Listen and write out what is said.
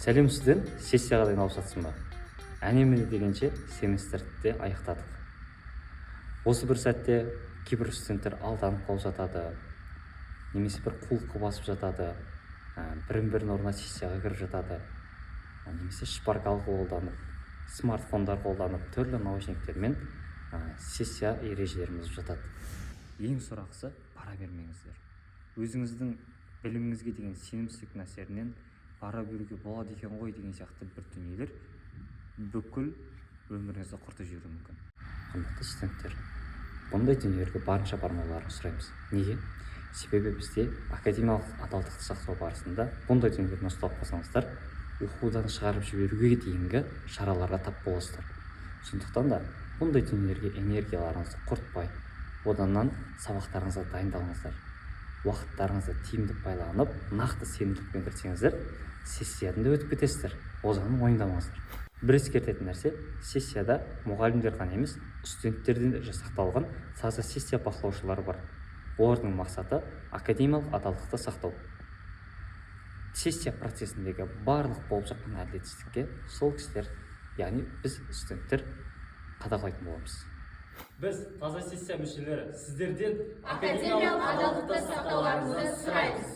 Сәлем студент, сессияға дайындалып жатсың ба? Әне-міне дегенше семестрді аяқтадық. Осы бір сәтте кейбір студенттер алданып қалып жатады, немесе бір қулыққа басып жатады, бірін-бірін орнына сессияға кіріп жатады, немесе шпаргал қолданып, смартфондар қолданып, түрлі наушниктермен сессия ережелерін бұзып жатады. Ең сұрақысы, пара бермеңіздер. Өзіңіздің біліміңізге деген сенімсіздік әсерінен пара беруге болады екен ғой деген сияқты бір дүниелер бүкіл өміріңізді құртып жіберуі мүмкін. Қымбатты студенттер, бұндай дүниелерге барынша бармауларын сұраймыз. Неге? Себебі бізде академиялық адалдықты сақтау барысында бұндай дүниелерден ұсталып қалсаңыздар, оқудан шығарып жіберуге дейінгі шараларға тап боласыздар. Сондықтан да бұндай дүниелерге энергияларыңызды құртпай, оданнан сабақтарыңызға дайындалыңыздар. Уақыттарыңызды тиімді байланып, нақты сенімділікпен кірсеңіздер, сессиядан да өтіп кетесіздер. Озанын мойындамаңыздар. Бір ескертетін нәрсе, сессияда мұғалімдер ғана емес, студенттерден жасақталған таза сессия бақылаушылары бар. Олардың мақсаты академиялық адалдықты сақтау. Сессия процесіндегі барлық болып жатқан әділетсіздікке сол кісілер, яғни біз студенттер қадағалайтын боламыз. Біз таза сессия мүшелері сіздерден академиялық адалдықты сақтауларыңызды сұраймыз.